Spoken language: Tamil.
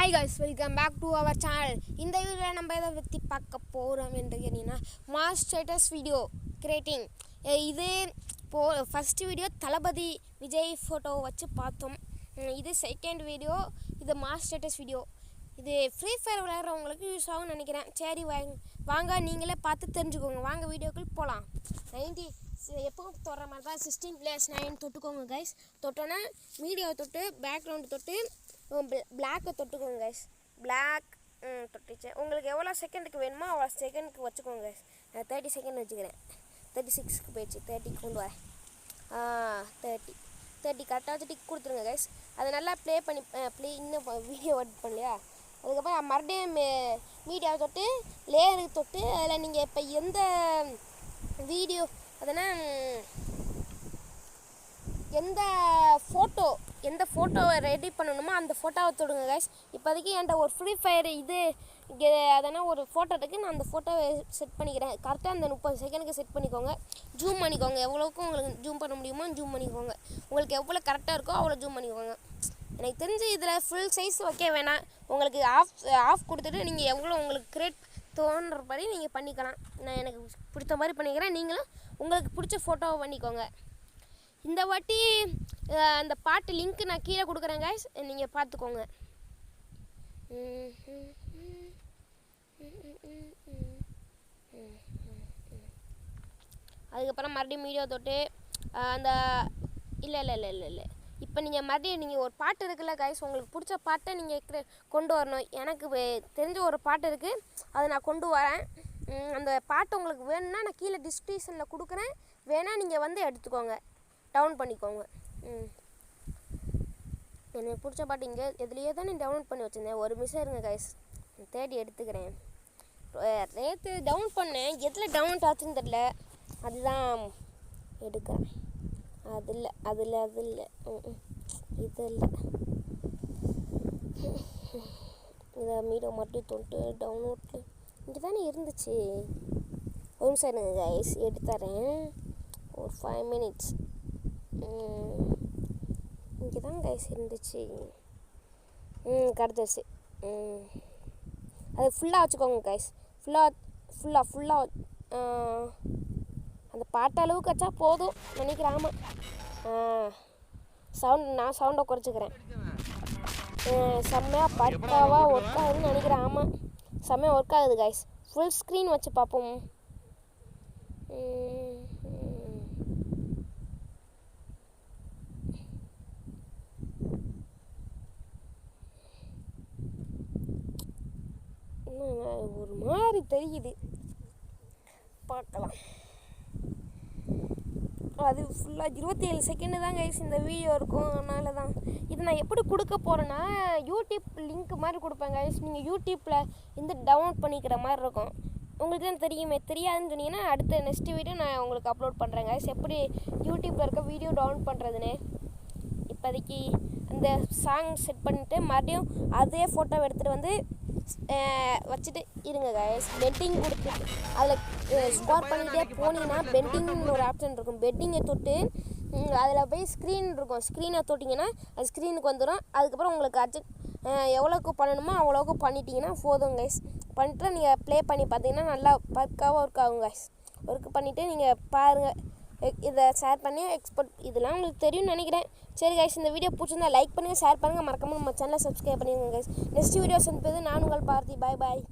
Hi guys, welcome back to our channel. இந்த வீடியோவில் நம்ம எதை பற்றி பார்க்க போகிறோம் என்று கேட்டிங்கன்னா, மாஸ் ஸ்டேட்டஸ் வீடியோ கிரியேட்டிங். இது ஃபஸ்ட்டு வீடியோ தளபதி விஜய் ஃபோட்டோ வச்சு பார்த்தோம். இது செகண்ட் வீடியோ, இது மாஸ் ஸ்டேட்டஸ் வீடியோ. இது ஃப்ரீ ஃபயர் விளையாடுறவங்களுக்கு யூஸ் ஆகும்னு நினைக்கிறேன். சரி வாங்க நீங்களே பார்த்து தெரிஞ்சுக்கோங்க. வாங்க வீடியோக்குள் போகலாம். 90 எப்பவும் தொடுற மாதிரி தான் 16+9 தொட்டுக்கோங்க கைஸ். தொட்டோன்னா மீடியாவை தொட்டு பேக்ரவுண்டு தொட்டு பிளாக்கை தொட்டுக்கோங்க கைஸ். பிளாக் தொட்டுச்சு. உங்களுக்கு எவ்வளோ செகண்டுக்கு வேணுமோ அவ்வளோ செகண்டுக்கு வச்சுக்கோங்க கைஸ். நான் 30 செகண்ட் வச்சுக்கிறேன். 36க்கு போயிடுச்சு, 30க்கு கொண்டு வரேன். 30 கரெக்டாக வச்சு டிக் கொடுத்துருங்க கைஸ். அதை நல்லா இன்னும் வீடியோ எடிட் பண்ணலையா. அதுக்கப்புறம் மறுபடியும் மீடியாவை தொட்டு லேயருக்கு தொட்டு அதில் நீங்கள் இப்போ எந்த வீடியோ அதனால் எந்த ஃபோட்டோவை ரெடி பண்ணணுமோ அந்த ஃபோட்டோவை தொடுங்க கைஸ். இப்போதைக்கு என்கிட்ட ஒரு ஃப்ரீ ஃபயர் அதனால் ஒரு ஃபோட்டோ இருக்குது. நான் அந்த ஃபோட்டோவை செட் பண்ணிக்கிறேன். கரெக்டாக அந்த 30 செகண்டுக்கு செட் பண்ணிக்கோங்க. ஜூம் பண்ணிக்கோங்க. எவ்வளோக்கும் உங்களுக்கு ஜூம் பண்ண முடியுமோ ஜூம் பண்ணிக்கோங்க. உங்களுக்கு எவ்வளோ கரெக்டாக இருக்கோ அவ்வளோ ஜூம் பண்ணிக்கோங்க. எனக்கு தெரிஞ்சு இதில் ஃபுல் சைஸ் வைக்க வேணாம். உங்களுக்கு ஆஃப் கொடுத்துட்டு நீங்கள் எவ்வளோ உங்களுக்கு கிரியேட் தோன்றபடி நீங்கள் பண்ணிக்கலாம். நான் எனக்கு பிடிச்ச மாதிரி பண்ணிக்கிறேன். நீங்களும் உங்களுக்கு பிடிச்ச ஃபோட்டோவை பண்ணிக்கோங்க. இந்த வாட்டி அந்த பாட்டு லிங்க் நான் கீழே கொடுக்குறேன் கைஸ், நீங்கள் பார்த்துக்கோங்க. அதுக்கப்புறம் மறுபடியும் வீடியோ தொட்டு அந்த இல்லை இப்போ நீங்கள் மறுபடியும் நீங்கள் ஒரு பாட்டு இருக்குல்ல கைஸ், உங்களுக்கு பிடிச்ச பாட்டை நீங்கள் கொண்டு வரணும். எனக்கு தெரிஞ்ச ஒரு பாட்டு இருக்குது, அதை நான் கொண்டு வரேன். அந்த பாட்டு உங்களுக்கு வேணும்னா நான் கீழே டிஸ்கிரிப்ஷனில் கொடுக்குறேன். வேணால் நீங்கள் வந்து எடுத்துக்கோங்க, டவுன் பண்ணிக்கோங்க. எனக்கு பிடிச்ச பாட்டு இங்கே எதுலேயே தான் நான் டவுன்லோட் பண்ணி வச்சுருந்தேன். ஒரு மிஸ் இருங்க கைஸ், தேடி எடுத்துக்கிறேன். நேற்று டவுன் பண்ணேன், எதில் டவுன்லோட் ஆச்சுன்னு தெரில, அதுதான் எடுக்கிறேன். அது இல்லை இது இல்லை. இதை மீடியோ மட்டும் தொட்டு டவுன்லோட்டு இங்கே தானே இருந்துச்சு. ஒரு நிமிஷம் இருங்க கைஸ், எடுத்துறேன். ஒரு 5 மினிட்ஸ். இங்கே தான் கைஸ் இருந்துச்சு. கிடச்சிருச்சு. அது ஃபுல்லாக வச்சுக்கோங்க கைஸ். ஃபுல்லாக அந்த பாட்டு அளவுக்கு வச்சா போதும் நினைக்கிறேன். ஆமாம், நான் சவுண்டை குறைச்சிக்கிறேன். செம்மையாக பக்காவாக ஒர்க் ஆகுதுன்னு நினைக்கிறேன். ஆமாம், செம்மையாக ஒர்க் ஆகுது கைஸ். ஃபுல் ஸ்க்ரீன் வச்சு பார்ப்போம். ஒரு மாதிரி தெரியுது, பார்க்கலாம். அது ஃபுல்லாக 27 செகண்டு தான் கைஸ் இந்த வீடியோ இருக்கும். அதனால தான் இது நான் எப்படி கொடுக்க போகிறேன்னா, யூடியூப் லிங்க் மாதிரி கொடுப்பேன் கைஸ். நீங்கள் யூடியூப்பில் டவுன்லோட் பண்ணிக்கிற மாதிரி இருக்கும். உங்களுக்கு தான் தெரியாதுன்னு சொன்னீங்கன்னா அடுத்த நெக்ஸ்ட் வீடியோ நான் உங்களுக்கு அப்லோட் பண்ணுறேன் கைஸ், எப்படி யூடியூப்பில் இருக்க வீடியோ டவுன்லோட் பண்ணுறதுன்னு. இப்போதைக்கு அந்த சாங் செட் பண்ணிவிட்டு மறுபடியும் அதே ஃபோட்டோவை எடுத்துகிட்டு வந்து வச்சுட்டு இருங்க கைஸ். பெட்டிங் கொடுத்துட்டு அதில் ஸ்கோர் பண்ணிகிட்டே போனீங்கன்னா பெட்டிங்னு ஒரு ஆப்ஷன் இருக்கும். பெட்டிங்கை தொட்டு அதில் போய் ஸ்க்ரீன் இருக்கும். ஸ்க்ரீனை தொட்டிங்கன்னா அது ஸ்க்ரீனுக்கு வந்துடும். அதுக்கப்புறம் உங்களுக்கு எவ்வளோக்கு பண்ணணுமோ அவ்வளோக்கு பண்ணிட்டீங்கன்னா போதும் கைஸ். பண்ணிட்டு நீங்கள் ப்ளே பண்ணி பார்த்தீங்கன்னா நல்லா பக்காவாக ஒர்க் ஆகும் கைஸ். ஒர்க் பண்ணிவிட்டு நீங்கள் பாருங்கள். இதை ஷேர் பண்ணி எக்ஸ்போர்ட் இதெல்லாம் உங்களுக்கு தெரியும்னு நினைக்கிறேன். சரி கைஸ், இந்த வீடியோ பிடிச்சிருந்தா லைக் பண்ணுங்கள், ஷேர் பண்ணுங்கள், மறக்காமல் நம்ம சேனலை சப்ஸ்கிரைப் பண்ணிடுங்க கைஸ். நெக்ஸ்ட் வீடியோ சந்திப்பது நான் உங்கள் பார்த்தி. பாய்.